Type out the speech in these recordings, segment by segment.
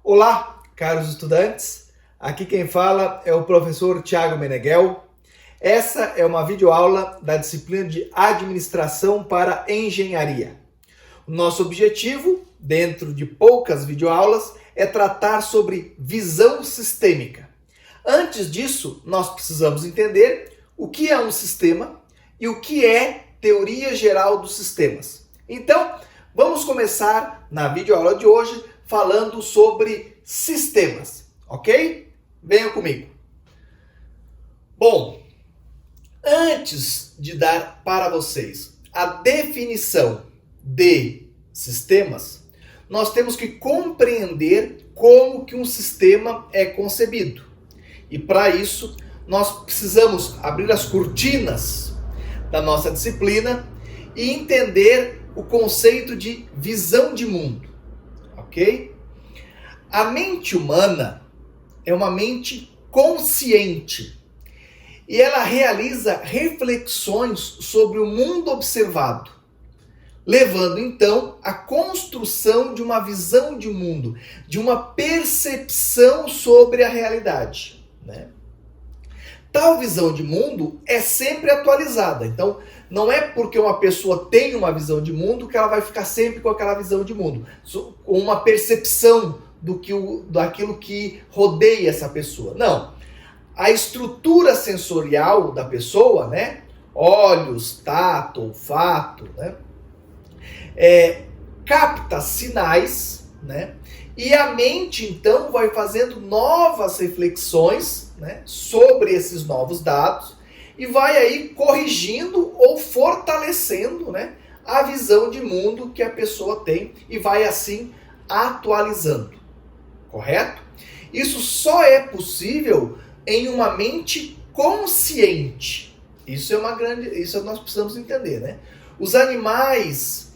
Olá, caros estudantes. Aqui quem fala é o professor Thiago Meneghel. Essa é uma videoaula da disciplina de Administração para Engenharia. O nosso objetivo, dentro de poucas videoaulas, é tratar sobre visão sistêmica. Antes disso, nós precisamos entender o que é um sistema e o que é teoria geral dos sistemas. Então, vamos começar na videoaula de hoje falando sobre sistemas, ok? Venham comigo. Bom, antes de dar para vocês a definição de sistemas, nós temos que compreender como que um sistema é concebido. E para isso, nós precisamos abrir as cortinas da nossa disciplina e entender o conceito de visão de mundo, ok? A mente humana é uma mente consciente e ela realiza reflexões sobre o mundo observado, levando então à construção de uma visão de mundo, de uma percepção sobre a realidade, né? Tal visão de mundo é sempre atualizada. Então, não é porque uma pessoa tem uma visão de mundo que ela vai ficar sempre com aquela visão de mundo, com uma percepção daquilo que rodeia essa pessoa. Não. A estrutura sensorial da pessoa, né? Olhos, tato, olfato, né? Capta sinais, né? E a mente, então, vai fazendo novas reflexões, né, sobre esses novos dados e vai aí corrigindo ou fortalecendo, né, a visão de mundo que a pessoa tem e vai assim atualizando, correto? Isso só é possível em uma mente consciente. Isso nós precisamos entender, né? Os animais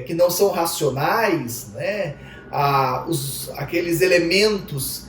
que não são racionais, né, aqueles elementos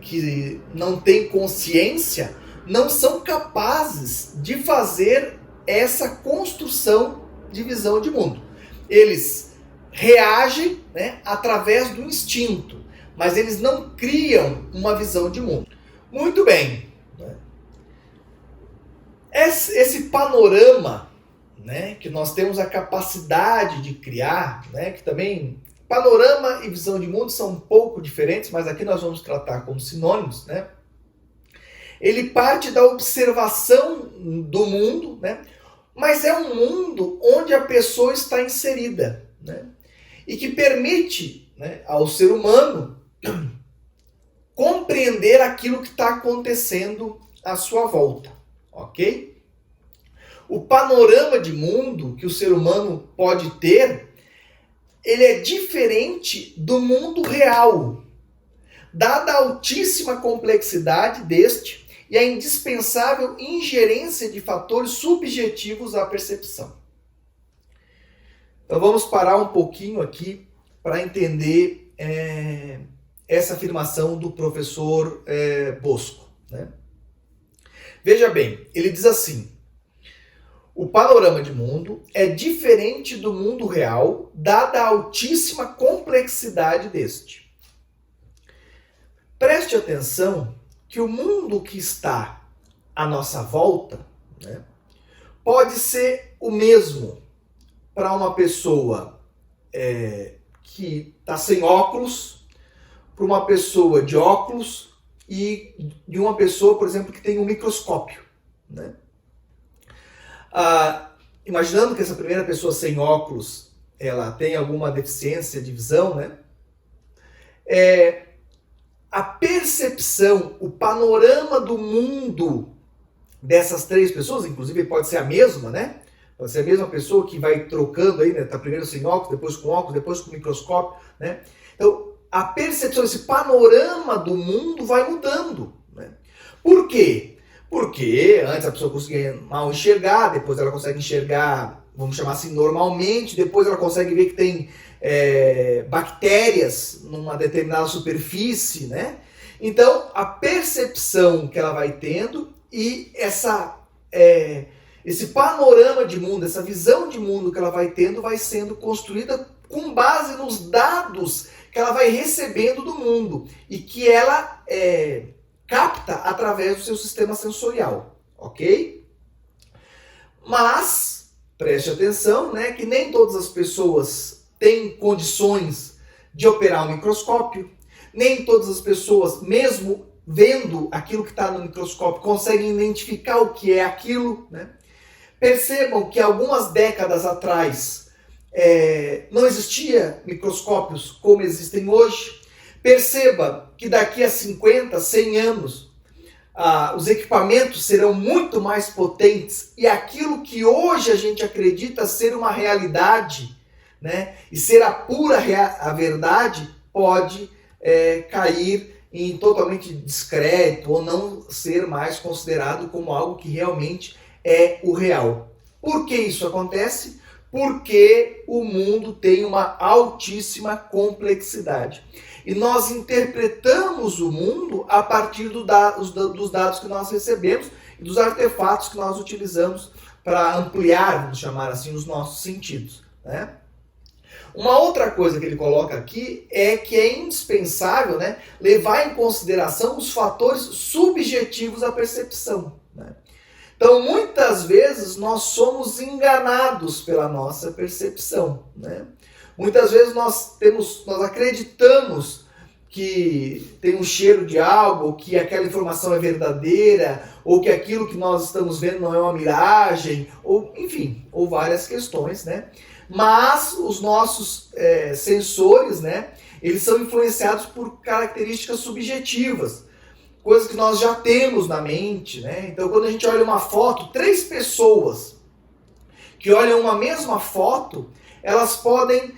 que não têm consciência, não são capazes de fazer essa construção de visão de mundo. Eles reagem, né, através do instinto, mas eles não criam uma visão de mundo. Muito bem. Né? Esse panorama, né, que nós temos a capacidade de criar, né, que também panorama e visão de mundo são um pouco diferentes, mas aqui nós vamos tratar como sinônimos, né? Ele parte da observação do mundo, né? Mas é um mundo onde a pessoa está inserida, né? E que permite, né, ao ser humano compreender aquilo que está acontecendo à sua volta, ok? O panorama de mundo que o ser humano pode ter, ele é diferente do mundo real, dada a altíssima complexidade deste e a indispensável ingerência de fatores subjetivos à percepção. Então vamos parar um pouquinho aqui para entender essa afirmação do professor Bosco, né? Veja bem, ele diz assim: o panorama de mundo é diferente do mundo real, dada a altíssima complexidade deste. Preste atenção que o mundo que está à nossa volta, né, pode ser o mesmo para uma pessoa que está sem óculos, para uma pessoa de óculos e de uma pessoa, por exemplo, que tem um microscópio, né? Imaginando que essa primeira pessoa sem óculos ela tem alguma deficiência de visão, né? A percepção, o panorama do mundo dessas três pessoas, inclusive pode ser a mesma, né? Pode ser a mesma pessoa que vai trocando aí, né? Tá primeiro sem óculos, depois com microscópio, né? Então, a percepção, esse panorama do mundo vai mudando, né? Por quê? Porque antes a pessoa conseguia mal enxergar, depois ela consegue enxergar, vamos chamar assim, normalmente, depois ela consegue ver que tem bactérias numa determinada superfície, né? Então, a percepção que ela vai tendo e esse panorama de mundo, essa visão de mundo que ela vai tendo, vai sendo construída com base nos dados que ela vai recebendo do mundo e que ela capta através do seu sistema sensorial, ok? Mas, preste atenção, né, que nem todas as pessoas têm condições de operar um microscópio, nem todas as pessoas, mesmo vendo aquilo que está no microscópio, conseguem identificar o que é aquilo, né? Percebam que algumas décadas atrás não existia microscópios como existem hoje. Perceba que daqui a 50, 100 anos, os equipamentos serão muito mais potentes e aquilo que hoje a gente acredita ser uma realidade, né, e ser a pura a verdade, pode cair em totalmente descrédito ou não ser mais considerado como algo que realmente é o real. Por que isso acontece? Porque o mundo tem uma altíssima complexidade. E nós interpretamos o mundo a partir dos dados que nós recebemos e dos artefatos que nós utilizamos para ampliar, vamos chamar assim, os nossos sentidos, né? Uma outra coisa que ele coloca aqui é que é indispensável, né, levar em consideração os fatores subjetivos da percepção, né? Então, muitas vezes, nós somos enganados pela nossa percepção, né? Muitas vezes nós acreditamos que tem um cheiro de algo, ou que aquela informação é verdadeira, ou que aquilo que nós estamos vendo não é uma miragem, ou enfim, ou várias questões, né? Mas os nossos sensores, né, eles são influenciados por características subjetivas, coisas que nós já temos na mente, né? Então, quando a gente olha uma foto, 3 pessoas que olham uma mesma foto, elas podem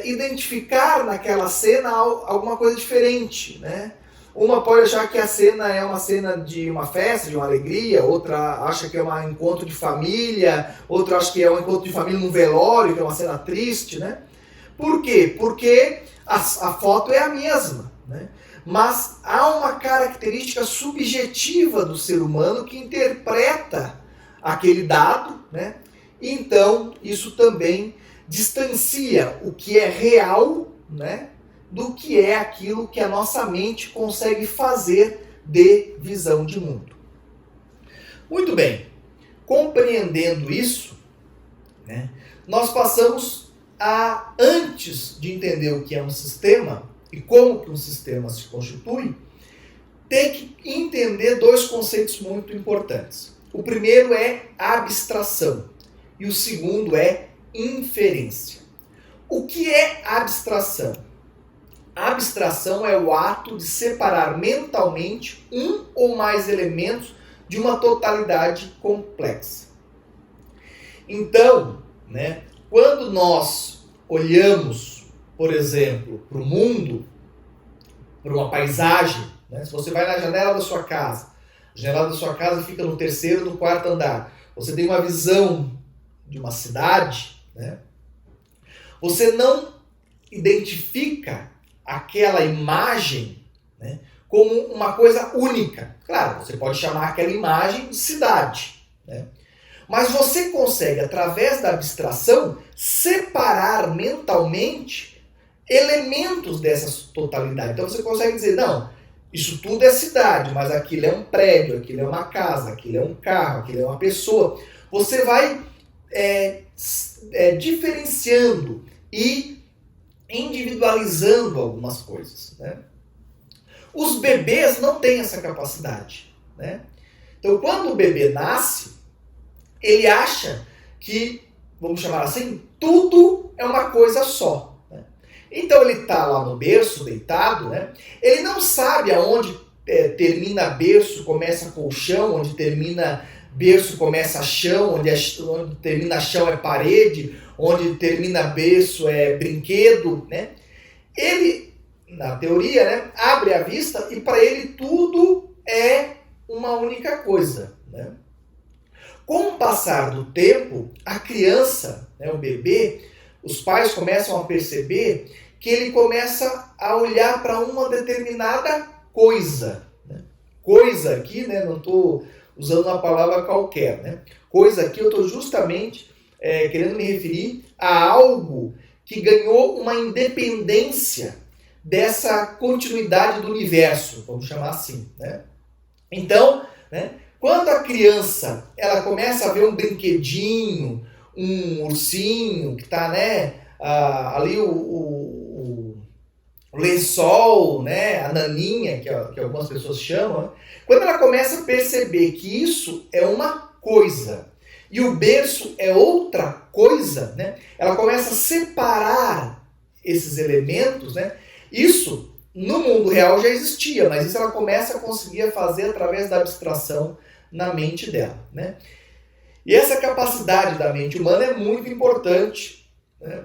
identificar naquela cena alguma coisa diferente, né? Uma pode achar que a cena é uma cena de uma festa, de uma alegria, outra acha que é um encontro de família, outra acha que é um encontro de família num velório, que é uma cena triste, né? Por quê? Porque a foto é a mesma, né? Mas há uma característica subjetiva do ser humano que interpreta aquele dado, né? Então, isso também distancia o que é real, né, do que é aquilo que a nossa mente consegue fazer de visão de mundo. Muito bem, compreendendo isso, né, nós passamos a, antes de entender o que é um sistema e como que um sistema se constitui, ter que entender 2 conceitos muito importantes. O primeiro é abstração e o segundo é inferência. O que é abstração? A abstração é o ato de separar mentalmente um ou mais elementos de uma totalidade complexa. Então, né, quando nós olhamos, por exemplo, para o mundo, para uma paisagem, né, se você vai na janela da sua casa, a janela da sua casa fica no 3º, no 4º andar, você tem uma visão de uma cidade, né, você não identifica aquela imagem, né, como uma coisa única. Claro, você pode chamar aquela imagem de cidade, né? Mas você consegue, através da abstração, separar mentalmente elementos dessa totalidade. Então você consegue dizer, não, isso tudo é cidade, mas aquilo é um prédio, aquilo é uma casa, aquilo é um carro, aquilo é uma pessoa. Você vai diferenciando e individualizando algumas coisas, né? Os bebês não têm essa capacidade, né? Então, quando o bebê nasce, ele acha que, vamos chamar assim, tudo é uma coisa só, né? Então, ele está lá no berço, deitado, né? Ele não sabe aonde termina berço, começa colchão, onde termina berço, começa chão, onde termina chão é parede, onde termina berço é brinquedo, né? Ele, na teoria, né, abre a vista e para ele tudo é uma única coisa, né? Com o passar do tempo, a criança, né, o bebê, os pais começam a perceber que ele começa a olhar para uma determinada coisa, né? Coisa aqui, né, não estou usando uma palavra qualquer, né? Coisa aqui eu estou justamente querendo me referir a algo que ganhou uma independência dessa continuidade do universo, vamos chamar assim, né? Então, né, quando a criança ela começa a ver um brinquedinho, um ursinho que está, né, ali o lençol, né, a naninha, que algumas pessoas chamam, né? Quando ela começa a perceber que isso é uma coisa e o berço é outra coisa, né, ela começa a separar esses elementos, né? Isso no mundo real já existia, mas isso ela começa a conseguir fazer através da abstração na mente dela, né? E essa capacidade da mente humana é muito importante, né,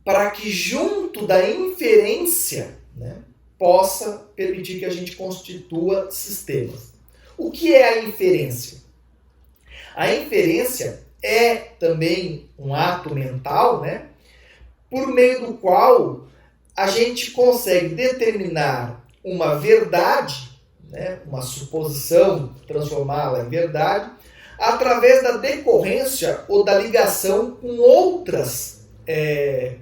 para que junto da inferência, né, possa permitir que a gente constitua sistemas. O que é a inferência? A inferência é também um ato mental, né, por meio do qual a gente consegue determinar uma verdade, né, uma suposição, transformá-la em verdade, através da decorrência ou da ligação com outras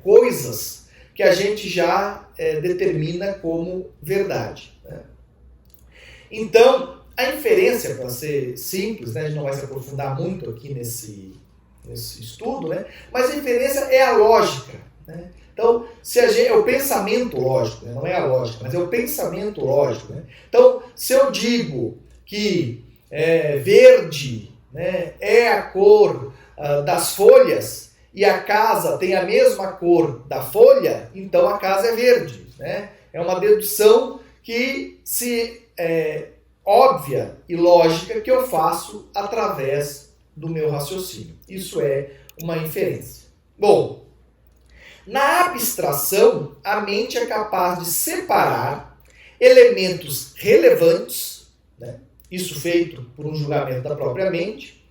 coisas que a gente já determina como verdade, né? Então, a inferência, para ser simples, né, a gente não vai se aprofundar muito aqui nesse estudo, né, mas a inferência é a lógica, né? Então, é o pensamento lógico, né? Não é a lógica, mas é o pensamento lógico, né? Então, se eu digo que verde, né, é a cor das folhas e a casa tem a mesma cor da folha, então a casa é verde, né? É uma dedução que óbvia e lógica que eu faço através do meu raciocínio. Isso é uma inferência. Bom, na abstração, a mente é capaz de separar elementos relevantes, né, isso feito por um julgamento da própria mente,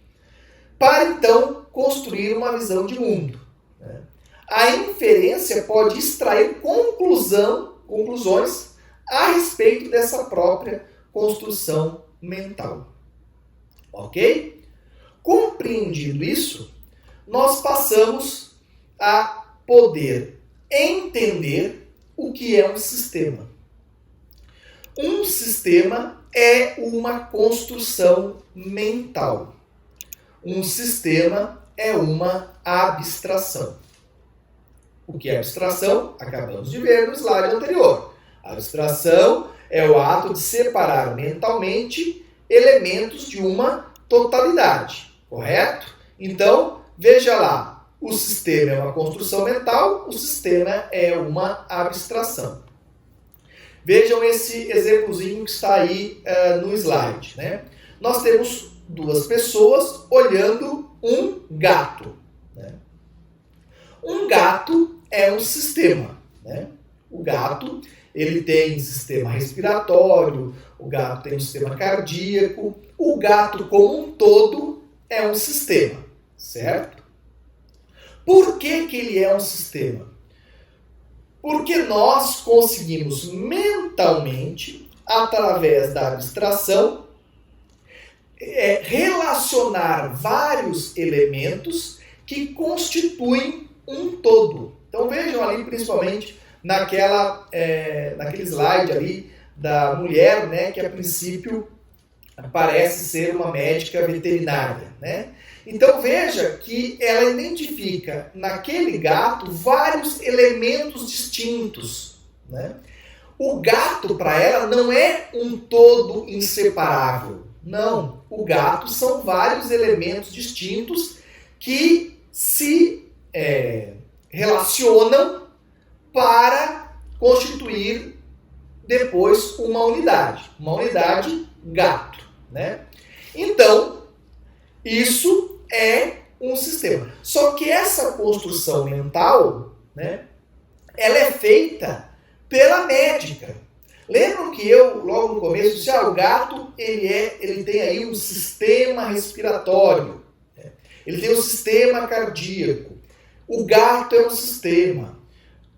para então construir uma visão de mundo, né? A inferência pode extrair conclusões a respeito dessa própria construção mental. Ok? Compreendido isso, nós passamos a poder entender o que é um sistema. Um sistema é uma construção mental. Um sistema é uma abstração. O que é abstração? Acabamos de ver no slide anterior. A abstração é o ato de separar mentalmente elementos de uma totalidade, correto? Então, veja lá. O sistema é uma construção mental, o sistema é uma abstração. Vejam esse exemplozinho que está aí no slide, né? Nós temos duas pessoas olhando um gato, né? Um gato é um sistema, né? O gato, ele tem sistema respiratório, o gato tem um sistema cardíaco, o gato como um todo é um sistema, certo? Por que ele é um sistema? Porque nós conseguimos mentalmente, através da abstração, relacionar vários elementos que constituem um todo. Então vejam ali, principalmente, naquele slide ali da mulher, né, que a princípio parece ser uma médica veterinária, né? Então veja que ela identifica naquele gato vários elementos distintos, né? O gato para ela não é um todo inseparável. Não, o gato são vários elementos distintos que se relacionam para constituir depois uma unidade gato, né? Então, isso é um sistema. Só que essa construção mental, né, ela é feita pela médica. Lembram que eu, logo no começo, disse, o gato ele tem aí um sistema respiratório, né? Ele tem um sistema cardíaco. O gato é um sistema.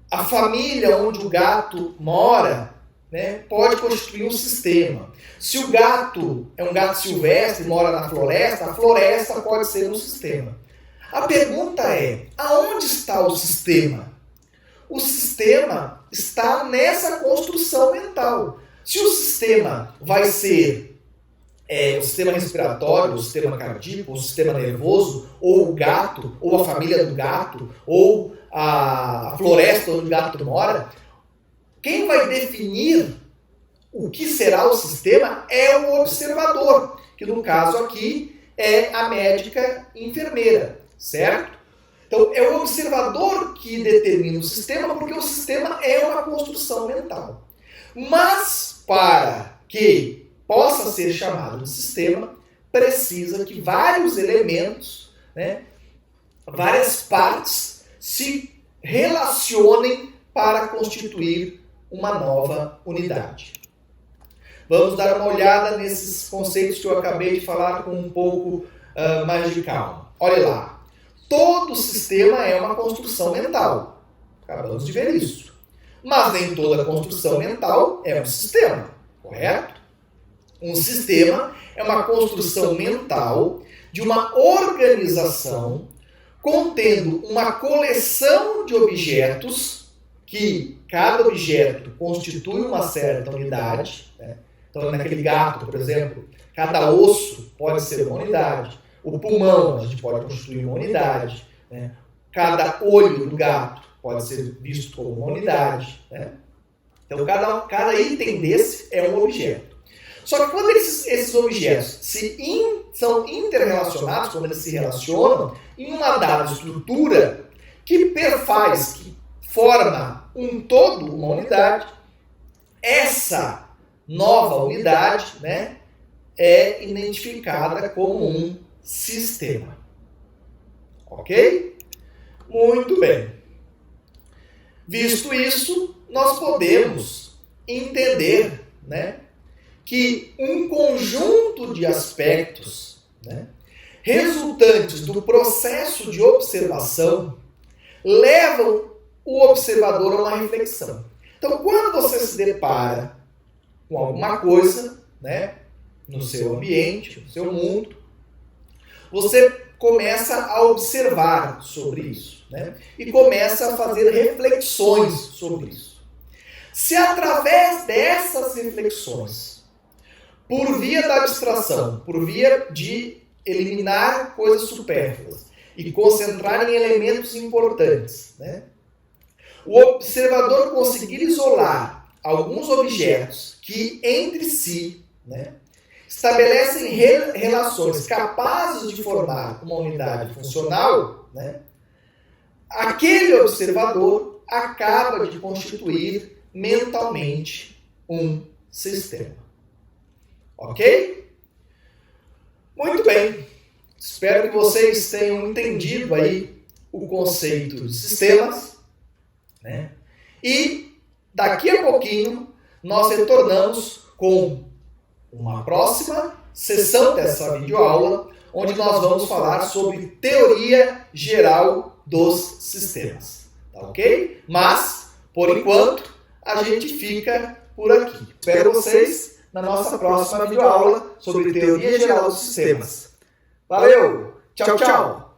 A família onde o gato mora, né, pode constituir um sistema. Se o gato é um gato silvestre, mora na floresta, a floresta pode ser um sistema. A pergunta é, aonde está o sistema? o sistema está nessa construção mental. Se o sistema vai ser o sistema respiratório, o sistema cardíaco, o sistema nervoso, ou o gato, ou a família do gato, ou a floresta onde o gato mora, quem vai definir o que será o sistema é o observador, que no caso aqui é a médica enfermeira, certo? Então é o observador que determina o sistema, porque o sistema é uma construção mental. Mas para que possa ser chamado de sistema, precisa que vários elementos, né, várias partes se relacionem para constituir uma nova unidade. Vamos dar uma olhada nesses conceitos que eu acabei de falar com um pouco mais de calma. Olha lá. Todo sistema é uma construção mental. Acabamos de ver isso. Mas nem toda construção mental é um sistema, correto? Um sistema é uma construção mental de uma organização contendo uma coleção de objetos, que cada objeto constitui uma certa unidade, né? Então, naquele gato, por exemplo, cada osso pode ser uma unidade. O pulmão, a gente pode constituir uma unidade, né? Cada olho do gato pode ser visto como uma unidade, né? Então, cada item desse é um objeto. Só que quando esses objetos são interrelacionados, quando eles se relacionam em uma dada estrutura que perfaz, que forma um todo, uma unidade, essa nova unidade, né, é identificada como um sistema. Ok? Muito bem. Visto isso, nós podemos entender, né, que um conjunto de aspectos, né, resultantes do processo de observação levam o observador a uma reflexão. Então, quando você se depara com alguma coisa, né, no seu ambiente, no seu mundo, você começa a observar sobre isso, né, e começa a fazer reflexões sobre isso. Se através dessas reflexões, por via da abstração, por via de eliminar coisas supérfluas e concentrar em elementos importantes, né, o observador conseguir isolar alguns objetos que entre si, né, estabelecem relações capazes de formar uma unidade funcional, né, aquele observador acaba de constituir mentalmente um sistema. Ok? Muito bem. Espero que vocês tenham entendido aí o conceito de sistemas, né? E daqui a pouquinho nós retornamos com uma próxima sessão dessa videoaula, onde nós vamos falar sobre teoria geral dos sistemas. Tá ok? Mas, por enquanto, a gente fica por aqui. Espero vocês na nossa próxima videoaula sobre teoria geral dos sistemas. Valeu! Tchau, tchau!